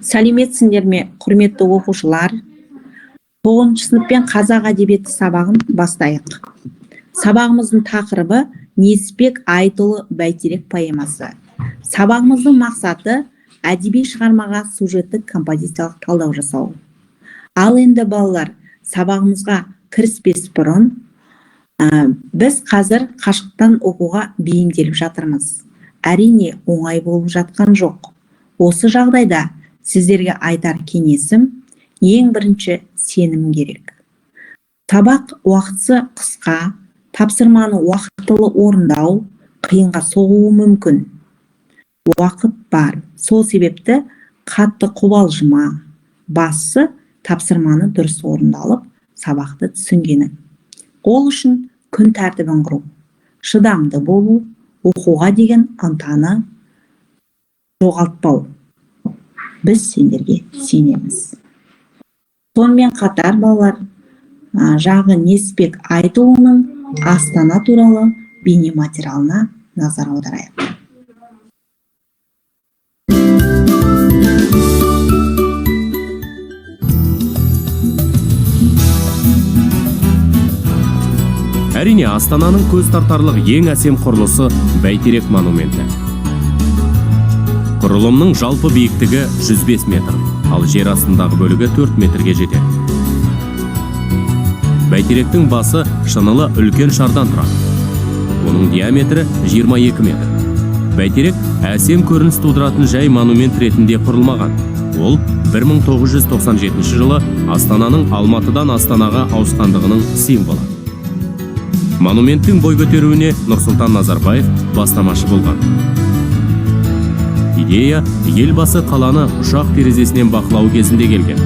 Сәлеметсіңдер ме, құрметті оқушылар? 9 сыныппен қазақ әдебиеті сабағын бастайық. Сабағымыздың тақырыбы Несіпбек Айтұлы Бәйтерек поэмасы. Сабағымыздың мақсаты әдеби шығармаға сюжеттік композициялық талдау жасау. Ал енді балалар, сабағымызға кіріспес бұрын біз қазір қашықтан оқуға бейімделіп жатырмыз. Әрине, оңай болып жатқан жоқ. Осы жағдайда сіздерге айтар кеңесім, ең бірінші сенім керек. Сабақ уақытысы қысқа, тапсырманы уақытылы орындау қиынға соғуы мүмкін. Уақыт бар. Сол себепті қатты қобалжыма. Бастысы тапсырманы дұрыс орындалып, сабақты түсінгені. Ол үшін күн тәртібін құру, шыдамды болу, оқуға деген ынтаны жоғалтпау. Біз сендерге сенеміз. Сонымен қатар балалар, жағы Несіпбек Айтұлының Астана туралы бейнематериалына назар аударайық. Әрине, Астананың көз тартарлық ең әсем құрылысы Бәйтерек монументі. Құрылымның жалпы биіктігі 105 метр, ал жер астындағы бөлігі 4 метрге жетеді. Бәйтеректің басы шынылы үлкен шардан тұрады. Оның диаметрі 22 метр. Бәйтерек әсем көрініс тудыратын жай монумент ретінде құрылмаған. Ол 1997 жылы Астананың Алматыдан Астанаға ауысқандығының символы. Монументтің бой көтеруіне Нұрсұлтан Назарбаев бастамашы болған. Идея елбасы қаланы ұшақ терезесінен бақылау кезінде келген.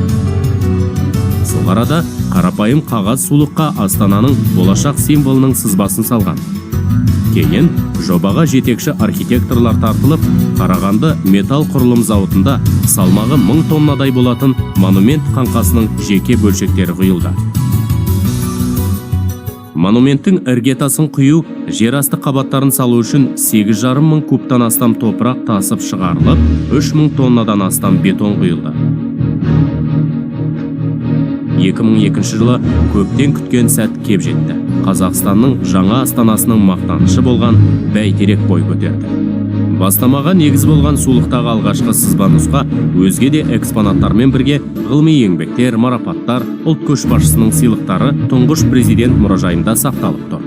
Сол арада қарапайым қағаз сулыққа Астананың болашақ символының сызбасын салған. Кейін жобаға жетекші архитекторлар тартылып, Қарағанды металл құрылым зауытында салмағы 1000 тоннадай болатын монумент қаңқасының жеке бөлшектері құйылды. Монументтің іргетасын құю, жер асты қабаттарын салу үшін 8,5 мың кубтан астам топырақ тасып шығарылып, 3000 тоннадан астам бетон құйылды. 2002 жылы көптен күткен сәт кеп жетті. Қазақстанның жаңа астанасының мақтанышы болған Бәйтерек бой көтерді. Бастамаға негіз болған сулықтағы алғашқы сызба нұсқа өзге де экспонаттармен бірге ғылыми еңбектер, марапаттар, ұлт көшбасшысының сыйлықтары тұңғыш президент мұражайында сақталып тұр.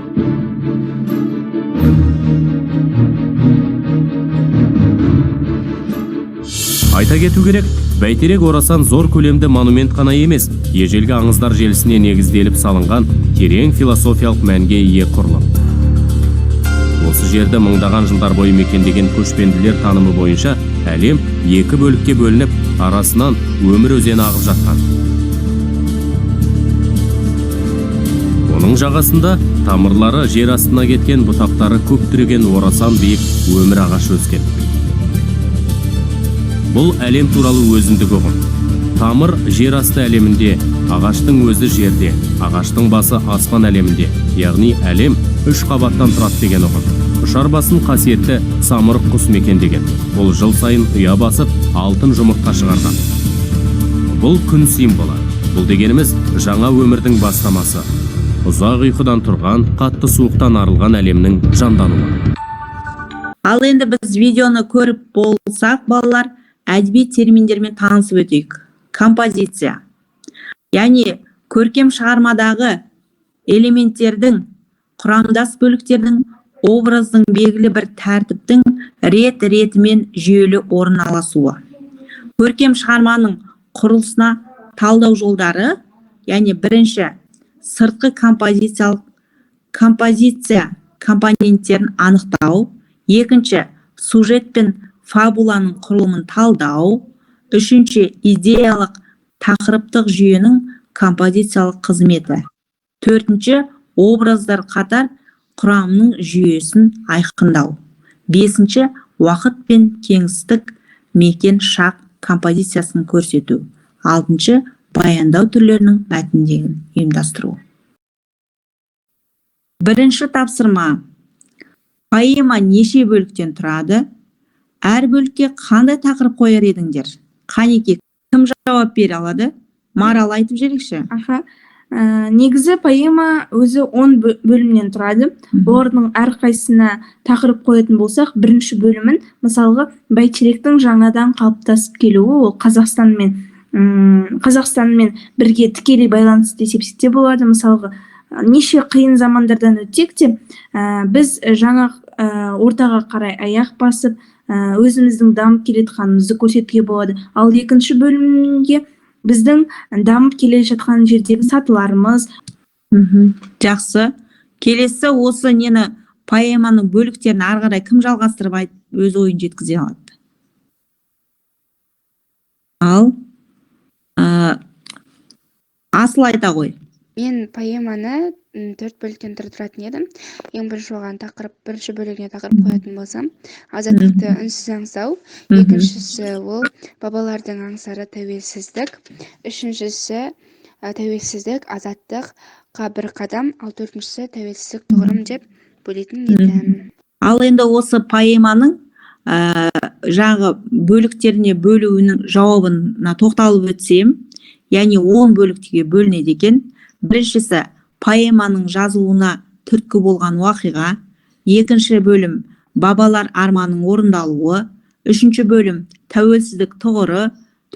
Айта кету керек, Бәйтерек орасан зор көлемді монумент қана емес, ежелгі аңыздар желісіне негізделіп салынған терең философиялық мәнге ие құрылым. Осы жерді мыңдаған жылдар бойы мекендеген көшпенділер танымы бойынша әлем екі бөлікке бөлініп, арасынан өмір өзені ағып жатқан. Оның жағасында тамырлары жер астына кеткен, бұтақтары көп түреген орасан биік өмір ағашы өскен. Бұл әлем туралы өзіндік ұғым. Тамыр жер асты әлемінде, ағаштың өзі жерде, ағаштың басы аспан әлемінде, яғни әлем 3 қабаттан тұрады деген ұғым. Ұшар басын қасиетті самұрық құс мекендеген. Бұл жыл сайын ұя басып, алтын жұмыртқа шығарған. Бұл күн символы. Бұл дегеніміз жаңа өмірдің бастамасы. Ұзақ ұйқыдан тұрған, қатты суықтан арылған әлемнің жандануы. Ал енді біз видеоны көріп болсақ, балалар, әдеби терминдермен танысып өтейік. Композиция. Яғни көркем шығармадағы элементтердің, құрамдас бөліктердің, образдың белгілі бір тәртіптің рет-ретімен жүйелі орналасуы. Көркем шығарманың құрылысына талдау жолдары, яғни бірінші сыртқы композиция компоненттерін анықтау, екінші сюжет пен фабуланың құрылымын талдау, үшінші идеялық тақырыптық жүйенің композициялық қызметі, төртінші образдар қатар құрамның жүйесін айқындау, бесінші уақыт пен кеңістік мекен шақ композициясын көрсету, алтыншы баяндау түрлерінің мәтіндегін ұйымдастыру. Бірінші тапсырма. Поэма неше бөліктен тұрады? Әр бөлікке қандай тақырып қояр едіңдер? Қанекей, Кім жауап бере алады? Марал айтып жіберейікші. Негізі поэма өзі 10 бөлімнен тұрады. Олардың әрқайсысына тақырып қоятын болсақ, бірінші бөлімін мысалға бәйтеректің жаңадан қалыптасып келуі, ол Қазақстанмен бірге тікелей байланысты десек те болады. Мысалға неше қиын замандардан өтсек те, біз жаңа ортаға қарай аяқ басып, өзіміздің дамып келетқанымызды көрсетуге болады. Ал екінші бөлімге біздің дамып келе жатқан жердегі сатыларымыз. Жақсы. Келесі осы нені поэманың бөліктерін ары қарай кім жалғастырып айтып өз ойын жеткізе алады? Ал Асыл айта ғой. Мен поэманы 4 бөліктен тұратын едім. Ең бірінші оған бірінші бөлігіне тақырып қоятын болсам, азаттықты үнсіз аңсау, екіншісі ол бабалардың аңсары тәуелсіздік, үшіншісі тәуелсіздік, азаттыққа бір қадам, ал төртіншісі тәуелсіздік тұғырым деп бөлетін едім. Ал енді осы поэманың жаңағы бөліктеріне бөлуінің жауабына тоқталып өтсем, яғни 10 бөліктерге бөлінеді екен. Біріншісі поэманың жазылуына түрткі болған уақиға, екінші бөлім бабалар арманның орындалуы, үшінші бөлім тәуелсіздік тұғыры,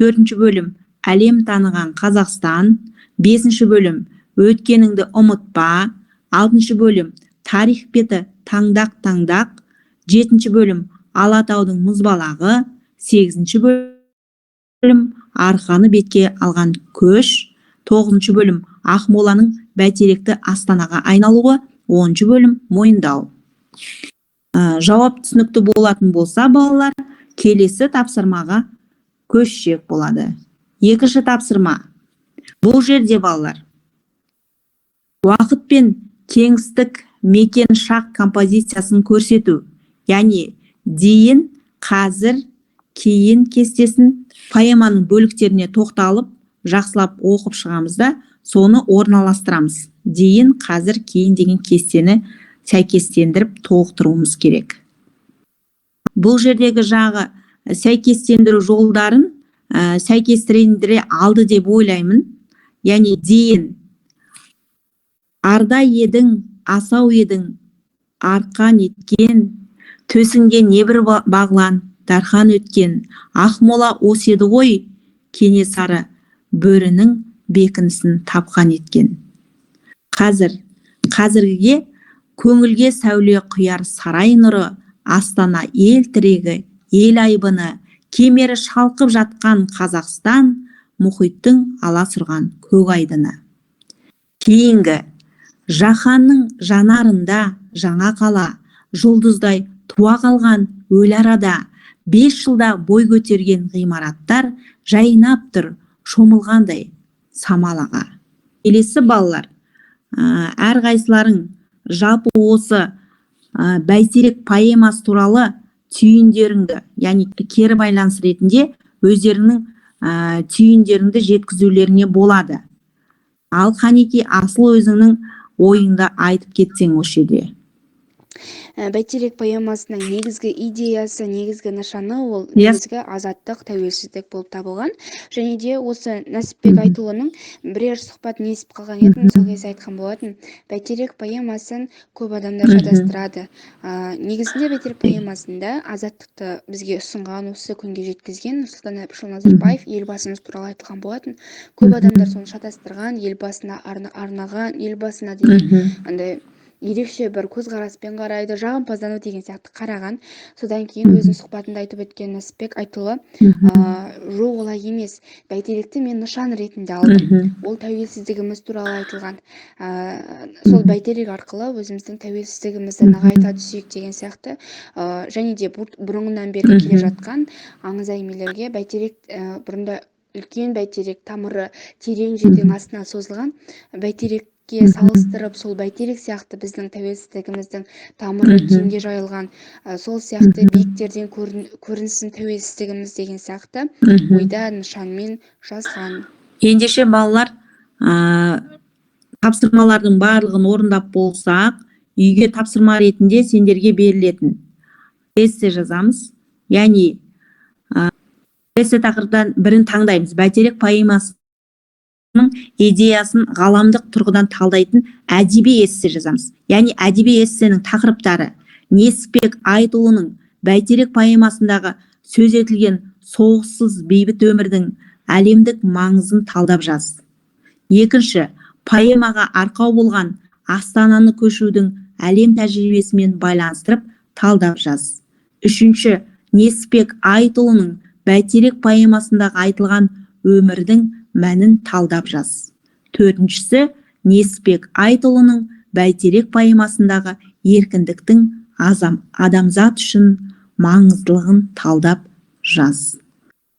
төртінші бөлім әлем таныған Қазақстан, бесінші бөлім өткеніңді ұмытпа, алтыншы бөлім тарих беті таңдақ, жетінші бөлім Алатаудың мұзбалағы, сегізінші бөлім арқаны бетке алған көш, тоғызыншы бөлім Ақмоланың бәйтеректі астанаға айналуы, 10-шы бөлім мойындау. Жауап түсінікті болатын болса, балалар, келесі тапсырмаға көшсек болады. Екінші тапсырма. Бұл жерде балалар, уақыт пен кеңістік мекен шақ композициясын көрсету, яғни дейін, қазір, кейін кестесін поэманың бөліктеріне тоқталып, жақсылап оқып шығамызда, соны орналастырамыз. Дейін, қазір, кейін деген кестені сәйкестендіріп толықтыруымыз керек. Бұл жердегі жағы сәйкестендіру жолдарын сәйкестендіре алды деп ойлаймын. Яғни дейін, арда едің, асау едің, арқан еткен, төсінге небір бағлан, дархан өткен, Ақмола осы еді ғой, Кенесары бөрінің бекінісін тапқан еткен. Қазіргіге көңілге сәуле құяр сарай нұры, Астана ел тірегі, ел айбыны, кемері шалқып жатқан Қазақстан, мұхиттың аласұрған көк айдыны. Кейінгі, жаһанның жанарында жаңа қала, жұлдыздай туа қалған өл арада, 5 жылда бой көтерген ғимараттар жайнап тұр шомылғандай самалаға. Келесі балалар, әрқайсыларың жалпы осы бәйтерек поэмасы туралы түйіндеріңді, яғни кері байланыс ретінде өздерінің түйіндеріңді жеткізулеріне болады. Ал Қанеке, Асыл өзіңнің ойыңды айтып кетсең осы жерде. Бәйтерек поэмасының негізгі идеясы, негізгі нышаны ол негізгі азаттық, тәуелсіздік болып табылған. Және де осы Нәсіпбек Айтұлының бірер сұхбатын естіп қалған едім, сол кезде айтқан болатын. Бәйтерек поэмасын көп адамдар шатастырады. Негізінде Бәйтерек поэмасында азаттықты бізге ұсынған, осы күнге жеткізген Нұрсұлтан Әбішұлы Назарбаев елбасымыз туралы айтылған болатын. Көп адамдар соны шатастырған, елбасына арнаған, елбасына деген андай ерекше бір көзқараспен қарайды, жағымпаздану деген сияқты қараған. Содан кейін өзінің сұхбатында айтып өткен Нәсіпбек Айтұлы, жоқ олай емес, бәйтеректі мен нышан ретінде алдым. Ол тәуелсіздігіміз туралы айтылған. Сол бәйтерек арқылы өзіміздің тәуелсіздігімізді нығайта түсейік деген сияқты. Және де бұрыннан бері келе жатқан аңыз әңгімелерге бәйтерек бұрында үлкен бәйтерек тамыры терең жердің астына созылған, бәйтерекке салыстырып, сол бәйтерек сияқты біздің тәуелсіздігіміздің тамыры кеңге жайылған, сол сияқты биіктерден көрінсін тәуелсіздігіміз деген сияқты ойда нышанмен жазған. Ендеше балалар, тапсырмалардың барлығын орындап болсақ, үйге тапсырма ретінде сендерге берілетін эссе жазамыз. Яғни келесі тақырыптан бірін таңдаймыз. Бәйтерек поэмасының идеясын ғаламдық тұрғыдан талдайтын әдеби эссе жазамыз. Яғни әдеби эссенің тақырыптары: Несіпбек Айтұлының Бәйтерек поэмасындағы сөз етілген соғыссыз бейбіт өмірдің әлемдік маңызын талдап жаз. Екінші, поэмаға арқау болған Астананы көшірудің әлем тәжірибесімен байланыстырып талдап жаз. Үшінші, Несіпбек Айтұлының Бәйтерек поэмасындағы айтылған өмірдің мәнін талдап жаз. Төртіншісі, Несіпбек Айтұлының Бәйтерек поэмасындағы еркіндіктің адамзат үшін маңыздылығын талдап жаз.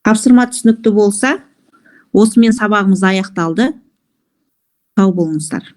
Тапсырма түсінікті болса, осымен сабағымыз аяқталды. Сау болыңыздар.